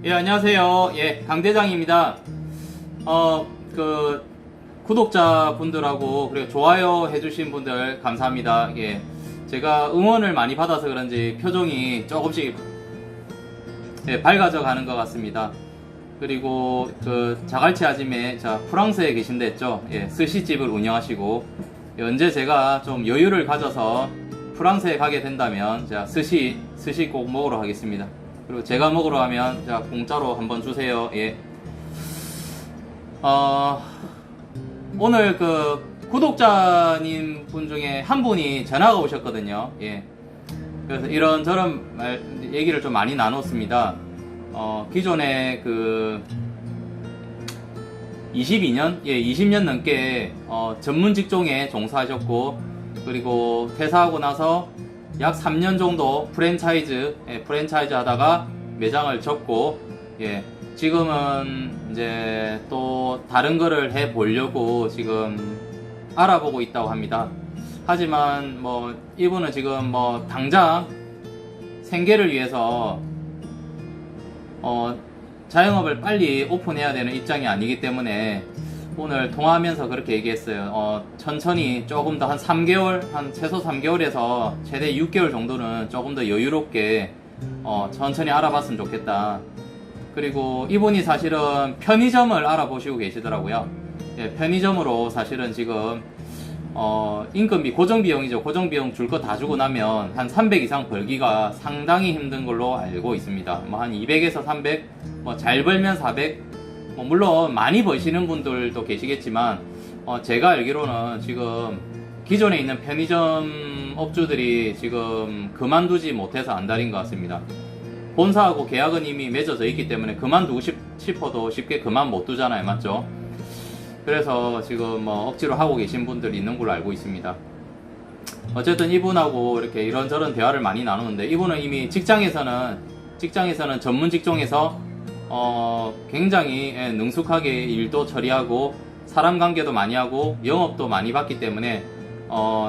예, 안녕하세요. 예, 강대장입니다. 구독자분들하고, 그리고 좋아요 해주신 분들 감사합니다. 예, 제가 응원을 많이 받아서 그런지 표정이 조금씩, 예, 밝아져 가는 것 같습니다. 그리고, 자갈치 아짐에, 프랑스에 계신다 했죠. 예, 스시집을 운영하시고, 예, 언제 제가 좀 여유를 가져서 프랑스에 가게 된다면, 스시 꼭 먹으러 가겠습니다. 그리고 제가 먹으러 가면 공짜로 한번 주세요. 예. 오늘 구독자님 분 중에 한 분이 전화가 오셨거든요. 예. 그래서 이런저런 얘기를 좀 많이 나눴습니다. 기존에 22년? 예, 20년 넘게 전문 직종에 종사하셨고, 그리고 퇴사하고 나서 약 3년 정도 프랜차이즈 하다가 매장을 접고, 예, 지금은 이제 또 다른 거를 해 보려고 지금 알아보고 있다고 합니다. 하지만 이분은 지금 당장 생계를 위해서 자영업을 빨리 오픈해야 되는 입장이 아니기 때문에 오늘 통화하면서 그렇게 얘기했어요. 천천히 조금 더 한 3개월, 최소 3개월에서 최대 6개월 정도는 조금 더 여유롭게 천천히 알아봤으면 좋겠다. 그리고 이분이 사실은 편의점을 알아보시고 계시더라고요. 예, 편의점으로 사실은 지금 인건비 고정비용이죠. 고정비용 줄 거 다 주고 나면 한 300 이상 벌기가 상당히 힘든 걸로 알고 있습니다. 한 200에서 300, 잘 벌면 400, 물론 많이 버시는 분들도 계시겠지만, 제가 알기로는 지금 기존에 있는 편의점 업주들이 지금 그만두지 못해서 안달인 것 같습니다. 본사하고 계약은 이미 맺어져 있기 때문에 그만두고 싶어도 쉽게 그만 못 두잖아요. 맞죠? 그래서 지금 억지로 하고 계신 분들이 있는 걸로 알고 있습니다. 어쨌든 이분하고 이렇게 이런저런 대화를 많이 나누는데, 이분은 이미 직장에서는 전문 직종에서 굉장히 능숙하게 일도 처리하고 사람 관계도 많이 하고 영업도 많이 받기 때문에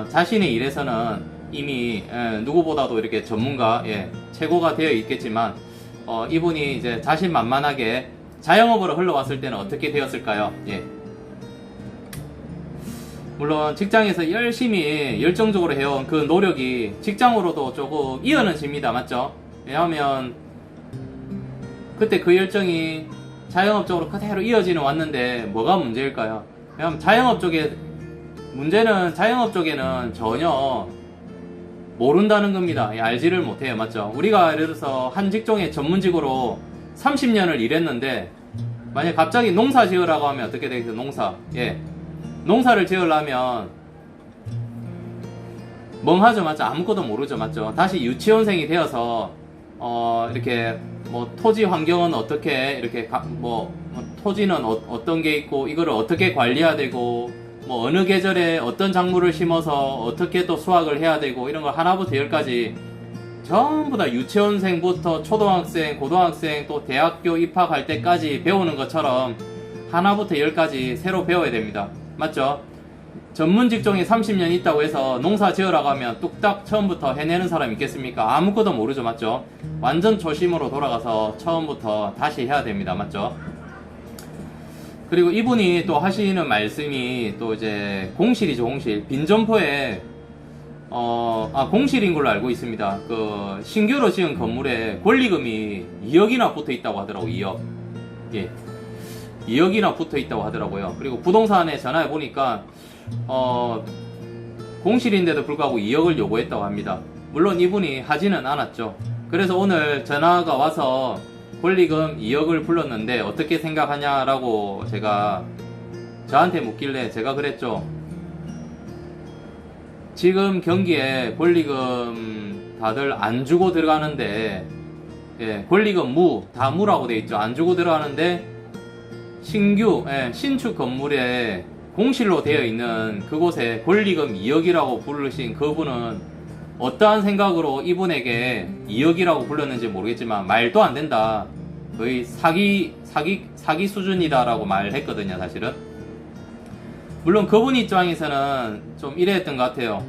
자신의 일에서는 이미 누구보다도 이렇게 전문가, 최고가 되어 있겠지만, 이분이 이제 자신만만하게 자영업으로 흘러왔을 때는 어떻게 되었을까요? 예. 물론 직장에서 열심히 열정적으로 해온 그 노력이 직장으로도 조금 이어는 집니다. 맞죠? 왜냐하면 그때 그 열정이 자영업 쪽으로 그대로 이어지는 왔는데 뭐가 문제일까요? 왜냐하면 문제는 자영업 쪽에는 전혀 모른다는 겁니다. 알지를 못해요. 맞죠? 우리가 예를 들어서 한 직종의 전문직으로 30년을 일했는데, 만약 갑자기 농사 지으라고 하면 어떻게 되겠어요? 농사. 예. 농사를 지으려면 멍하죠. 맞죠? 아무것도 모르죠. 맞죠? 다시 유치원생이 되어서 이렇게 토지 환경은 어떻게, 이렇게 토지는 어떤 게 있고 이거를 어떻게 관리해야 되고, 어느 계절에 어떤 작물을 심어서 어떻게 또 수확을 해야 되고, 이런 걸 하나부터 열까지 전부 다 유치원생부터 초등학생, 고등학생, 또 대학교 입학할 때까지 배우는 것처럼 하나부터 열까지 새로 배워야 됩니다. 맞죠? 전문 직종에 30년 있다고 해서 농사 지으라고 하면 뚝딱 처음부터 해내는 사람 있겠습니까? 아무것도 모르죠. 맞죠? 완전 초심으로 돌아가서 처음부터 다시 해야 됩니다. 맞죠? 그리고 이분이 또 하시는 말씀이 또 이제 공실이죠. 공실. 빈점포에 공실인 걸로 알고 있습니다. 신규로 지은 건물에 권리금이 2억이나 붙어 있다고 하더라고요. 2억. 예. 2억이나 붙어 있다고 하더라고요. 그리고 부동산에 전화해 보니까 공실인데도 불구하고 2억을 요구했다고 합니다. 물론 이분이 하지는 않았죠. 그래서 오늘 전화가 와서 권리금 2억을 불렀는데 어떻게 생각하냐라고 저한테 묻길래 제가 그랬죠. 지금 경기에 권리금 다들 안 주고 들어가는데, 예, 권리금 다 무라고 돼 있죠. 안 주고 들어가는데 신축 건물에 공실로 되어 있는 그곳에 권리금 2억이라고 부르신 그분은 어떠한 생각으로 이분에게 2억이라고 불렀는지 모르겠지만 말도 안 된다. 거의 사기 수준이다라고 말했거든요, 사실은. 물론 그분 입장에서는 좀 이랬던 것 같아요.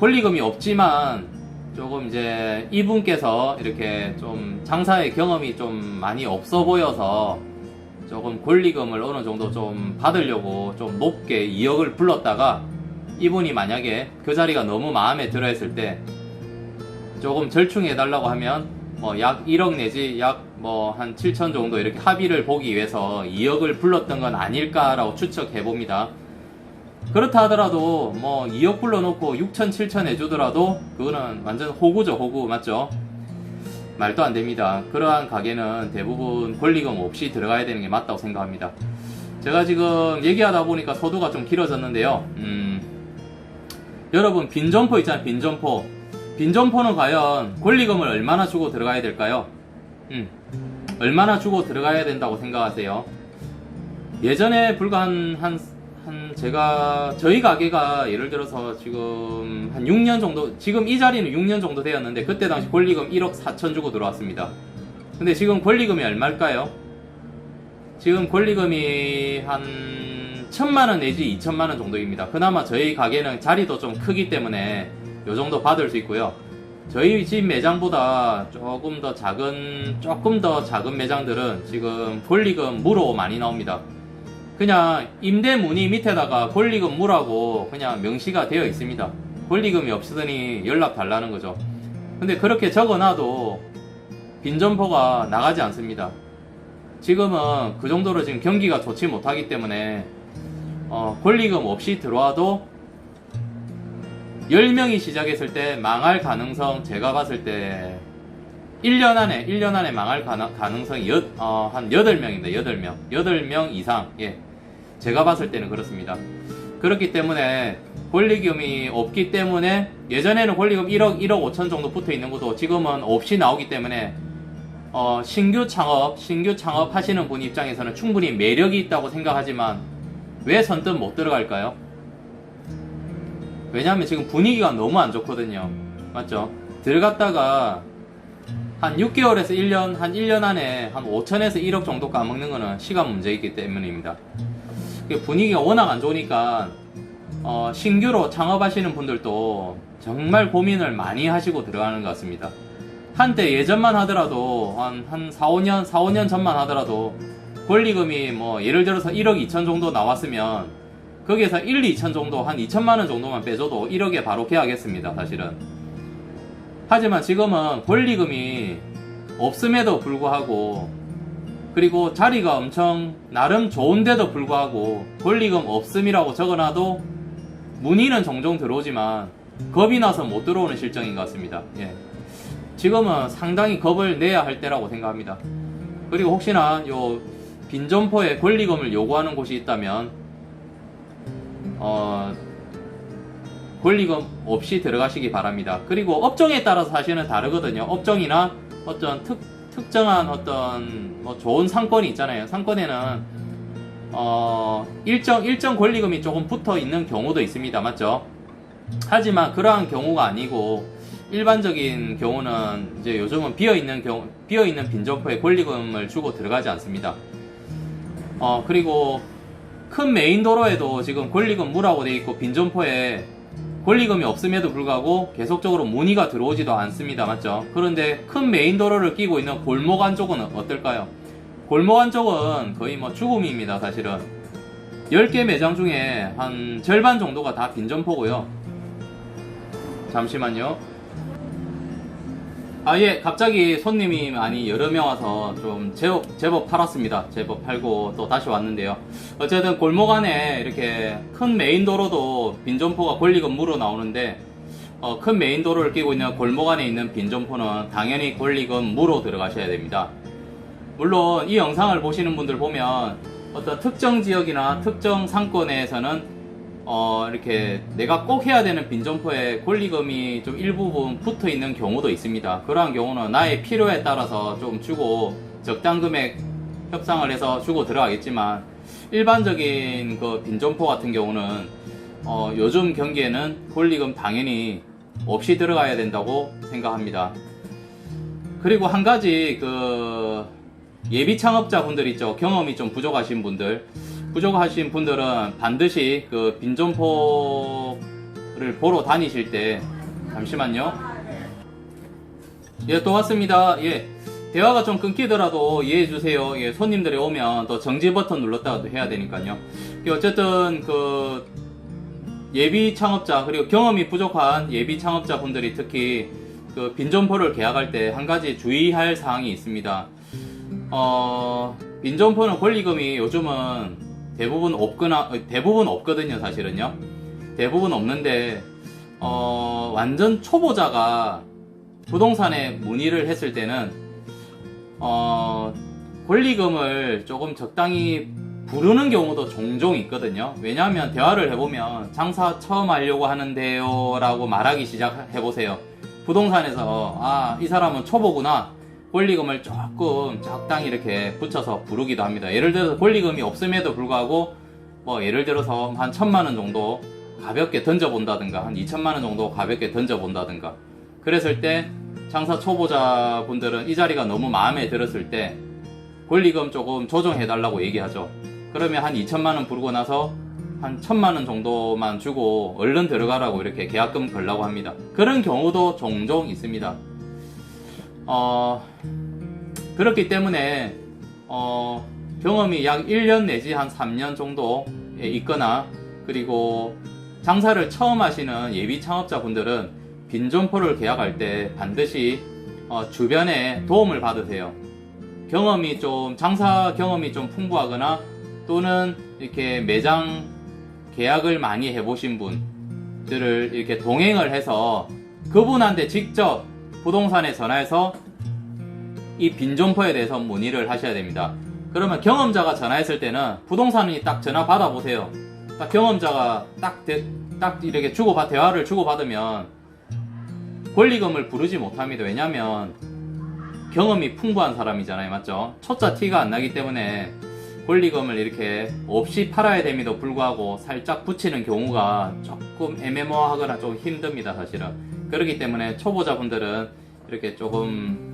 권리금이 없지만 조금 이제 이분께서 이렇게 좀 장사의 경험이 좀 많이 없어 보여서 조금 권리금을 어느 정도 좀 받으려고 좀 높게 2억을 불렀다가 이분이 만약에 그 자리가 너무 마음에 들어 했을 때 조금 절충해 달라고 하면 뭐 약 1억 내지 약 뭐 한 7천 정도 이렇게 합의를 보기 위해서 2억을 불렀던 건 아닐까라고 추측해 봅니다. 그렇다 하더라도 뭐 2억 불러놓고 6천 7천 해주더라도 그거는 완전 호구죠. 호구 맞죠? 말도 안 됩니다. 그러한 가게는 대부분 권리금 없이 들어가야 되는 게 맞다고 생각합니다. 제가 지금 얘기하다 보니까 소두가 좀 길어졌는데요. 여러분 빈점포 있잖아요. 빈점포. 빈점포는 과연 권리금을 얼마나 주고 들어가야 될까요? 얼마나 주고 들어가야 된다고 생각하세요? 예전에 불과 저희 가게가 예를 들어서 지금 한 6년 정도, 지금 이 자리는 6년 정도 되었는데 그때 당시 권리금 1억 4천 주고 들어왔습니다. 근데 지금 권리금이 얼마일까요? 지금 권리금이 한 1,000만원 내지 2천만원 정도입니다. 그나마 저희 가게는 자리도 좀 크기 때문에 요 정도 받을 수 있고요. 저희 집 매장보다 조금 더 작은 매장들은 지금 권리금 무로 많이 나옵니다. 그냥 임대 문의 밑에다가 권리금 무라고 그냥 명시가 되어 있습니다. 권리금이 없으더니 연락 달라는 거죠. 근데 그렇게 적어놔도 빈점포가 나가지 않습니다. 지금은 그 정도로 지금 경기가 좋지 못하기 때문에 권리금 없이 들어와도 10명이 시작했을 때 망할 가능성, 제가 봤을 때 1년 안에 망할 가능성이 한 8명입니다. 8명 이상. 예. 제가 봤을 때는 그렇습니다. 그렇기 때문에 권리금이 없기 때문에 예전에는 권리금 1억 5천 정도 붙어 있는 것도 지금은 없이 나오기 때문에 신규 창업 하시는 분 입장에서는 충분히 매력이 있다고 생각하지만 왜 선뜻 못 들어갈까요? 왜냐하면 지금 분위기가 너무 안 좋거든요. 맞죠? 들어갔다가 한 6개월에서 1년, 한 1년 안에 한 5천에서 1억 정도 까먹는 거는 시간 문제이기 때문입니다. 분위기가 워낙 안 좋으니까 신규로 창업하시는 분들도 정말 고민을 많이 하시고 들어가는 것 같습니다. 한때 예전만 하더라도 한 4, 5년 전만 하더라도 권리금이 뭐 예를 들어서 1억 2천 정도 나왔으면 거기에서 1, 2천 정도 한 2천만원 정도만 빼줘도 1억에 바로 계약했습니다. 사실은. 하지만 지금은 권리금이 없음에도 불구하고 그리고 자리가 엄청 나름 좋은데도 불구하고 권리금 없음이라고 적어놔도 문의는 종종 들어오지만 겁이 나서 못 들어오는 실정인 것 같습니다. 예. 지금은 상당히 겁을 내야 할 때라고 생각합니다. 그리고 혹시나 요 빈점포에 권리금을 요구하는 곳이 있다면 권리금 없이 들어가시기 바랍니다. 그리고 업종에 따라서 사실은 다르거든요. 업종이나 어떤 특정한 어떤 뭐 좋은 상권이 있잖아요. 상권에는 일정 권리금이 조금 붙어 있는 경우도 있습니다. 맞죠? 하지만 그러한 경우가 아니고 일반적인 경우는 이제 요즘은 비어있는 빈점포에 권리금을 주고 들어가지 않습니다. 그리고 큰 메인 도로에도 지금 권리금 무라고 되어 있고 빈점포에 권리금이 없음에도 불구하고 계속적으로 문의가 들어오지도 않습니다. 맞죠? 그런데 큰 메인 도로를 끼고 있는 골목 안쪽은 어떨까요? 골목 안쪽은 거의 뭐 죽음입니다. 사실은 10개 매장 중에 한 절반 정도가 다 빈점포고요. 잠시만요. 예, 갑자기 손님이 많이 여러 명 와서 좀 제법 팔았습니다. 제법 팔고 또 다시 왔는데요. 어쨌든 골목 안에 이렇게 큰 메인 도로도 빈점포가 권리금 무로 나오는데 큰 메인 도로를 끼고 있는 골목 안에 있는 빈점포는 당연히 권리금 무로 들어가셔야 됩니다. 물론 이 영상을 보시는 분들 보면 어떤 특정 지역이나 특정 상권에서는 이렇게 내가 꼭 해야 되는 빈점포에 권리금이 좀 일부분 붙어 있는 경우도 있습니다. 그러한 경우는 나의 필요에 따라서 좀 주고 적당 금액 협상을 해서 주고 들어가겠지만 일반적인 그 빈점포 같은 경우는 요즘 경기에는 권리금 당연히 없이 들어가야 된다고 생각합니다. 그리고 한 가지 그 예비 창업자 분들 있죠. 경험이 좀 부족하신 분들은 반드시 그 빈점포를 보러 다니실 때 잠시만요. 예, 또 왔습니다. 예. 대화가 좀 끊기더라도 이해해 주세요. 예, 손님들이 오면 또 정지 버튼 눌렀다가도 해야 되니까요. 어쨌든 그 예비 창업자 그리고 경험이 부족한 예비 창업자 분들이 특히 그 빈점포를 계약할 때 한 가지 주의할 사항이 있습니다. 빈점포는 권리금이 요즘은 대부분 없거든요, 사실은요. 대부분 없는데 완전 초보자가 부동산에 문의를 했을 때는 권리금을 조금 적당히 부르는 경우도 종종 있거든요. 왜냐하면 대화를 해보면 장사 처음 하려고 하는데요 라고 말하기 시작해보세요. 부동산에서 이 사람은 초보구나, 권리금을 조금 적당히 이렇게 붙여서 부르기도 합니다. 예를 들어서 권리금이 없음에도 불구하고 예를 들어서 한 1,000만원 정도 가볍게 던져본다든가 한 2,000만원 정도 가볍게 던져본다든가 그랬을 때 장사 초보자 분들은 이 자리가 너무 마음에 들었을 때 권리금 조금 조정해 달라고 얘기하죠. 그러면 한 2,000만원 부르고 나서 한 1,000만원 정도만 주고 얼른 들어가라고 이렇게 계약금 걸라고 합니다. 그런 경우도 종종 있습니다. 그렇기 때문에 경험이 약 1년 내지 한 3년 정도에 있거나 그리고 장사를 처음 하시는 예비 창업자 분들은 빈점포를 계약할 때 반드시 주변에 도움을 받으세요. 장사 경험이 좀 풍부하거나 또는 이렇게 매장 계약을 많이 해보신 분들을 이렇게 동행을 해서 그분한테 직접 부동산에 전화해서 이 빈점포에 대해서 문의를 하셔야 됩니다. 그러면 경험자가 전화했을 때는 부동산이 딱 전화 받아보세요. 딱 경험자가 딱 이렇게 대화를 주고받으면 권리금을 부르지 못합니다. 왜냐면 경험이 풍부한 사람이잖아요. 맞죠? 초짜 티가 안 나기 때문에 권리금을 이렇게 없이 팔아야 됨에도 불구하고 살짝 붙이는 경우가 조금 애매모호하거나 좀 힘듭니다. 사실은. 그렇기 때문에 초보자분들은 이렇게 조금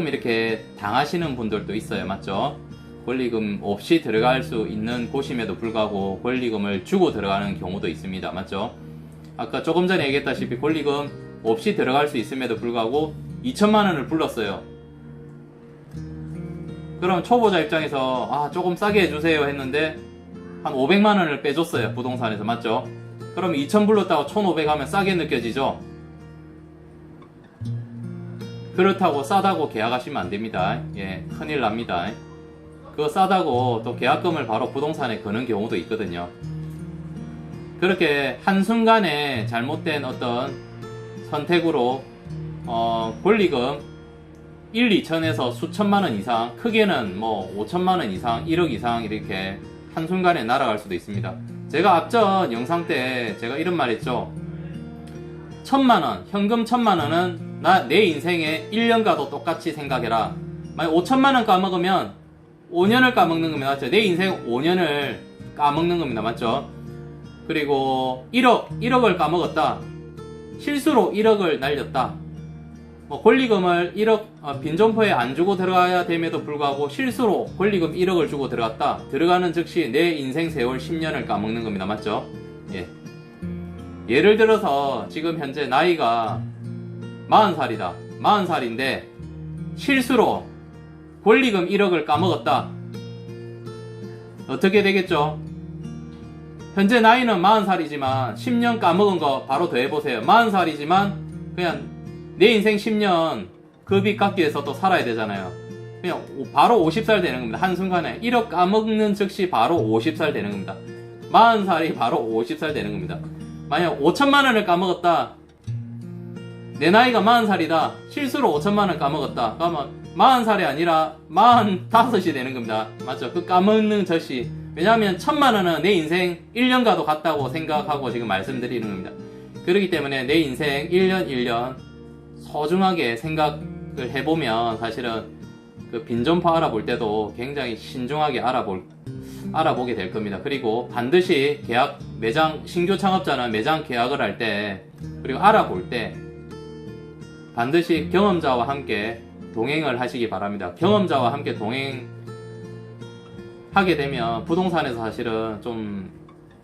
이렇게 당하시는 분들도 있어요. 맞죠? 권리금 없이 들어갈 수 있는 곳임에도 불구하고 권리금을 주고 들어가는 경우도 있습니다. 맞죠? 아까 조금 전에 얘기했다시피 권리금 없이 들어갈 수 있음에도 불구하고 2,000만원을 불렀어요. 그럼 초보자 입장에서 조금 싸게 해주세요 했는데 한 500만원을 빼줬어요. 부동산에서. 맞죠? 그럼 2,000 불렀다고 1,500 하면 싸게 느껴지죠? 그렇다고 싸다고 계약하시면 안됩니다. 예, 큰일 납니다. 그거 싸다고 또 계약금을 바로 부동산에 거는 경우도 있거든요. 그렇게 한순간에 잘못된 어떤 선택으로 권리금 1, 2천에서 수천만원 이상, 크게는 5천만원 이상, 1억 이상 이렇게 한순간에 날아갈 수도 있습니다. 제가 앞전 영상 때 제가 이런 말 했죠. 1,000만원, 현금 1,000만원은 내 인생의 1년과도 똑같이 생각해라. 만약 5천만원 까먹으면 5년을 까먹는 겁니다. 맞죠? 내 인생 5년을 까먹는 겁니다. 맞죠? 그리고 1억을 까먹었다. 실수로 1억을 날렸다. 권리금을 1억 빈점포에 안 주고 들어가야 됨에도 불구하고 실수로 권리금 1억을 주고 들어갔다. 들어가는 즉시 내 인생 세월 10년을 까먹는 겁니다. 맞죠? 예. 예를 들어서 지금 현재 나이가 40살이다. 40살인데 실수로 권리금 1억을 까먹었다. 어떻게 되겠죠? 현재 나이는 40살이지만 10년 까먹은 거 바로 더해보세요. 40살이지만 그냥 내 인생 10년 그 빚 갚기 위해서 또 살아야 되잖아요. 그냥 바로 50살 되는 겁니다. 한순간에 1억 까먹는 즉시 바로 50살 되는 겁니다. 40살이 바로 50살 되는 겁니다. 만약 5천만원을 까먹었다. 내 나이가 40살이다. 실수로 5천만원 까먹었다. 그러면 40살이 아니라 45이 되는 겁니다. 맞죠? 그 까먹는 즉시. 왜냐하면 1,000만원은 내 인생 1년과도 같다고 생각하고 지금 말씀드리는 겁니다. 그렇기 때문에 내 인생 1년 1년 소중하게 생각을 해보면 사실은 그 빈점포 알아볼 때도 굉장히 신중하게 알아보게 될 겁니다. 그리고 반드시 신규 창업자는 매장 계약을 할 때, 그리고 알아볼 때 반드시 경험자와 함께 동행을 하시기 바랍니다. 경험자와 함께 동행하게 되면 부동산에서 사실은 좀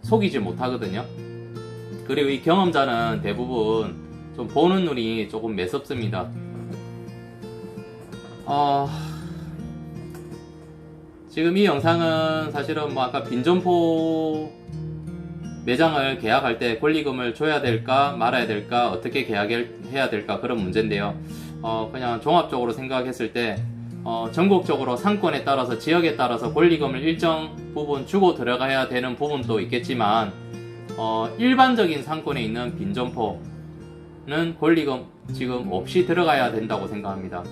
속이지 못하거든요. 그리고 이 경험자는 대부분 좀 보는 눈이 조금 매섭습니다. 지금 이 영상은 사실은 뭐 아까 빈점포 매장을 계약할 때 권리금을 줘야 될까 말아야 될까 어떻게 계약을 해야 될까 그런 문제인데요. 그냥 종합적으로 생각했을 때 전국적으로 상권에 따라서 지역에 따라서 권리금을 일정 부분 주고 들어가야 되는 부분도 있겠지만 일반적인 상권에 있는 빈점포는 권리금 지금 없이 들어가야 된다고 생각합니다.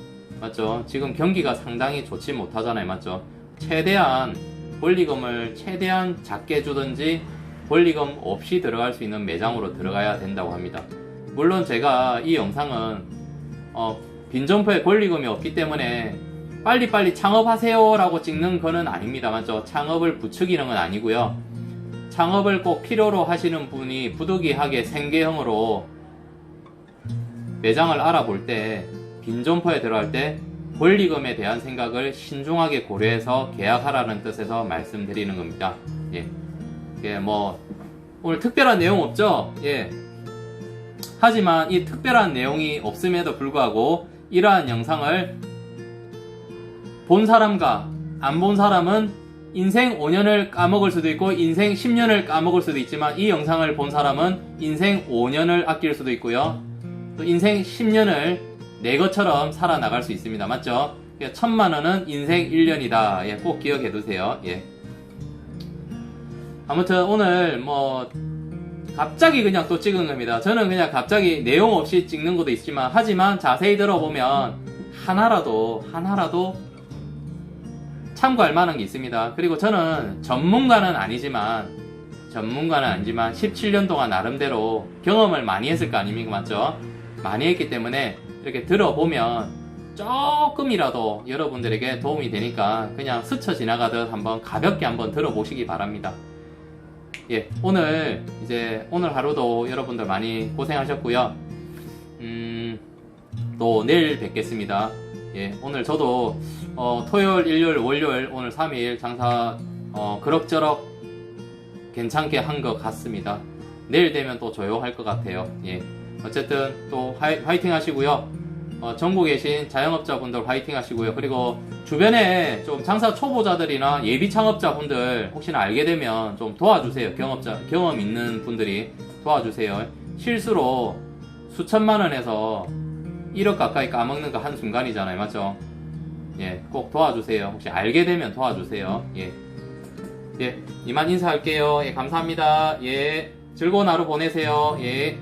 맞죠? 지금 경기가 상당히 좋지 못하잖아요. 맞죠? 최대한 권리금을 최대한 작게 주든지 권리금 없이 들어갈 수 있는 매장으로 들어가야 된다고 합니다. 물론 제가 이 영상은 빈점포에 권리금이 없기 때문에 빨리빨리 창업하세요 라고 찍는 거는 아닙니다. 맞죠? 창업을 부추기는 건 아니고요. 창업을 꼭 필요로 하시는 분이 부득이하게 생계형으로 매장을 알아볼 때 빈점포에 들어갈 때 권리금에 대한 생각을 신중하게 고려해서 계약하라는 뜻에서 말씀드리는 겁니다. 예. 예, 뭐 오늘 특별한 내용 없죠? 예. 하지만 이 특별한 내용이 없음에도 불구하고 이러한 영상을 본 사람과 안 본 사람은 인생 5년을 까먹을 수도 있고 인생 10년을 까먹을 수도 있지만 이 영상을 본 사람은 인생 5년을 아낄 수도 있고요. 또 인생 10년을 내 것처럼 살아나갈 수 있습니다. 맞죠? 1000만원은 인생 1년이다. 예, 꼭 기억해 두세요. 예. 아무튼 오늘 뭐 갑자기 그냥 또 찍은 겁니다. 저는 그냥 갑자기 내용 없이 찍는 것도 있지만 하지만 자세히 들어보면 하나라도 참고할 만한 게 있습니다. 그리고 저는 전문가는 아니지만 17년 동안 나름대로 경험을 많이 했을 거 아닙니까? 맞죠? 많이 했기 때문에 이렇게 들어보면 조금이라도 여러분들에게 도움이 되니까 그냥 스쳐 지나가듯 한번 가볍게 한번 들어보시기 바랍니다. 예, 오늘 하루도 여러분들 많이 고생하셨고요. 또 내일 뵙겠습니다. 예, 오늘 저도 토요일, 일요일, 월요일 오늘 3일 장사 그럭저럭 괜찮게 한 것 같습니다. 내일 되면 또 조용할 것 같아요. 예, 어쨌든 또 화이팅 하시고요. 전국에 계신 자영업자분들 화이팅 하시고요. 그리고 주변에 좀 장사 초보자들이나 예비 창업자분들 혹시나 알게 되면 좀 도와주세요. 경험 있는 분들이 도와주세요. 실수로 수천만 원에서 1억 가까이 까먹는 거 한순간이잖아요. 맞죠? 예, 꼭 도와주세요. 혹시 알게 되면 도와주세요. 예. 예, 이만 인사할게요. 예, 감사합니다. 예, 즐거운 하루 보내세요. 예.